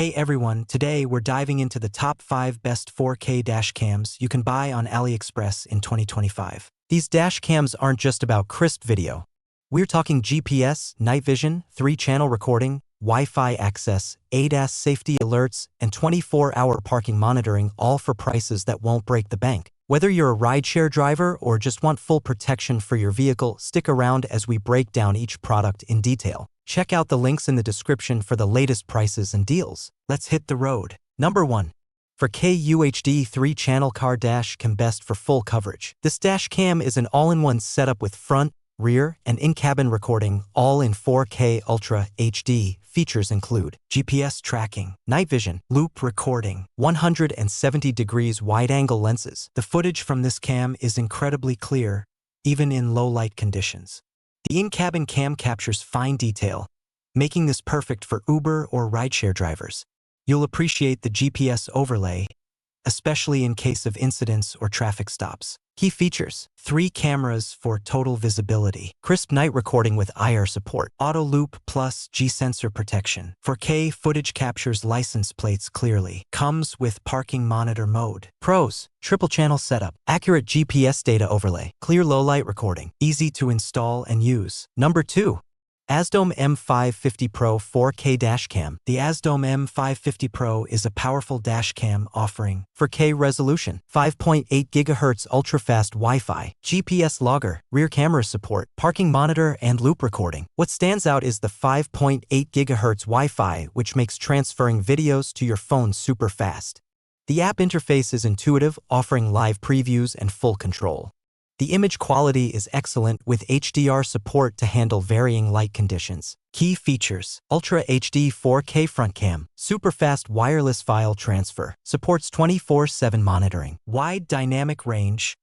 Hey everyone, today we're diving into the top 5 best 4K dash cams you can buy on AliExpress in 2025. These dash cams aren't just about crisp video. We're talking GPS, night vision, 3-channel recording, Wi-Fi access, ADAS safety alerts, and 24-hour parking monitoring, all for prices that won't break the bank. Whether you're a rideshare driver or just want full protection for your vehicle, stick around as we break down each product in detail. Check out the links in the description for the latest prices and deals. Let's hit the road. Number 1. For KUHD 3-channel car dash cam, best for full coverage. This dash cam is an all-in-one setup with front, rear, and in-cabin recording, all in 4K Ultra HD. Features include GPS tracking, night vision, loop recording, 170 degrees wide-angle lenses. The footage from this cam is incredibly clear, even in low-light conditions. The in-cabin cam captures fine detail, making this perfect for Uber or rideshare drivers. You'll appreciate the GPS overlay, especially in case of incidents or traffic stops. Key features: 3 cameras for total visibility, crisp night recording with IR support, auto loop plus G-sensor protection. 4K footage captures license plates clearly, comes with parking monitor mode. Pros: triple channel setup, accurate GPS data overlay, clear low-light recording, easy to install and use. Number 2. AZDOME M550 Pro 4K Dashcam. The AZDOME M550 Pro is a powerful dashcam offering 4K resolution, 5.8 GHz ultra-fast Wi-Fi, GPS logger, rear camera support, parking monitor, and loop recording. What stands out is the 5.8 GHz Wi-Fi, which makes transferring videos to your phone super fast. The app interface is intuitive, offering live previews and full control. The image quality is excellent with HDR support to handle varying light conditions. Key features: Ultra HD 4K front cam, super fast wireless file transfer, supports 24/7 monitoring, wide dynamic range,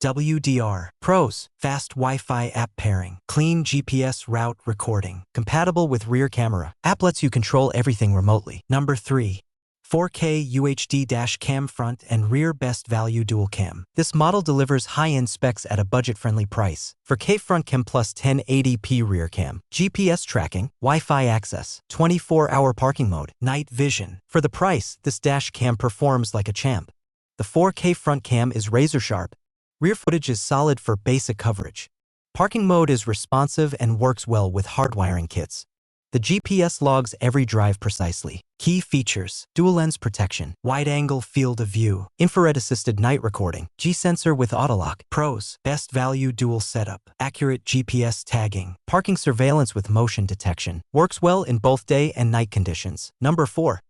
WDR. Pros: fast Wi-Fi app pairing, clean GPS route recording, compatible with rear camera. App lets you control everything remotely. Number 3. 4K UHD dash cam front and rear best value dual cam. This model delivers high-end specs at a budget-friendly price. 4K front cam plus 1080p rear cam, GPS tracking, Wi-Fi access, 24-hour parking mode, night vision. For the price, this dash cam performs like a champ. The 4K front cam is razor-sharp. Rear footage is solid for basic coverage. Parking mode is responsive and works well with hardwiring kits. The GPS logs every drive precisely. Key features: dual lens protection, wide-angle field of view, infrared-assisted night recording, G-sensor with autolock. Pros: best value dual setup, accurate GPS tagging, parking surveillance with motion detection. Works well in both day and night conditions. Number 4.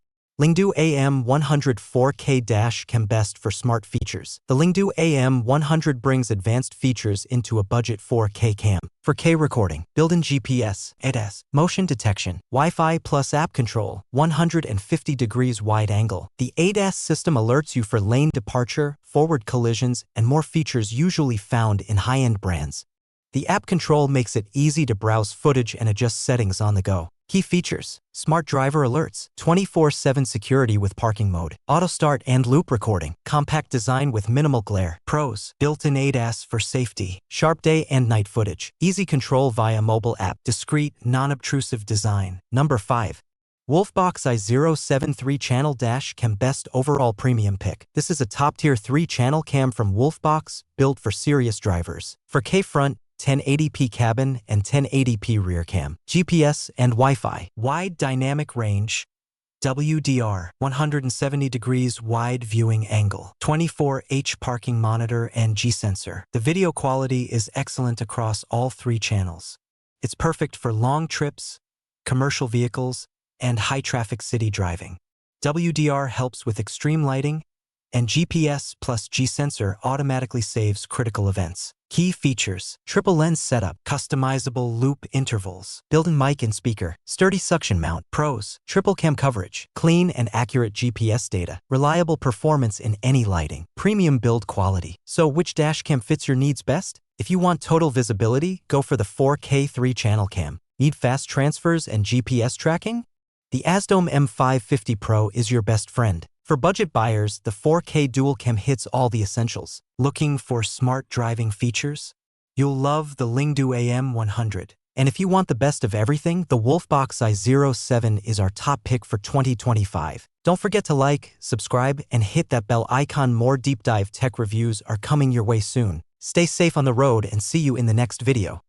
LINGDU AM100 4K dash cam, best for smart features. The LINGDU AM100 brings advanced features into a budget 4K cam. 4K recording, built-in GPS, ADAS, motion detection, Wi-Fi plus app control, 150 degrees wide angle. The ADAS system alerts you for lane departure, forward collisions, and more features usually found in high-end brands. The app control makes it easy to browse footage and adjust settings on the go. Key features: smart driver alerts, 24/7 security with parking mode, auto start and loop recording, compact design with minimal glare. Pros: built-in ADAS for safety, sharp day and night footage, easy control via mobile app, discreet, non-obtrusive design. Number 5. WOLFBOX i0 3-channel dash cam, best overall premium pick. This is a top-tier 3-channel cam from WOLFBOX, built for serious drivers. 4K front, 1080p cabin, and 1080p rear cam, GPS and Wi-Fi, wide dynamic range, WDR, 170 degrees wide viewing angle, 24H parking monitor, and G-sensor. The video quality is excellent across all 3 channels. It's perfect for long trips, commercial vehicles, and high-traffic city driving. WDR helps with extreme lighting, and GPS plus G-sensor automatically saves critical events. Key features: triple lens setup, customizable loop intervals, built-in mic and speaker, sturdy suction mount. Pros: triple cam coverage, clean and accurate GPS data, reliable performance in any lighting, premium build quality. So which dash cam fits your needs best? If you want total visibility, go for the 4K 3-channel cam. Need fast transfers and GPS tracking? The AZDOME M550 Pro is your best friend. For budget buyers, the 4K dual cam hits all the essentials. Looking for smart driving features? You'll love the LINGDU AM100. And if you want the best of everything, the WOLFBOX i07 is our top pick for 2025. Don't forget to like, subscribe, and hit that bell icon. More deep dive tech reviews are coming your way soon. Stay safe on the road and see you in the next video.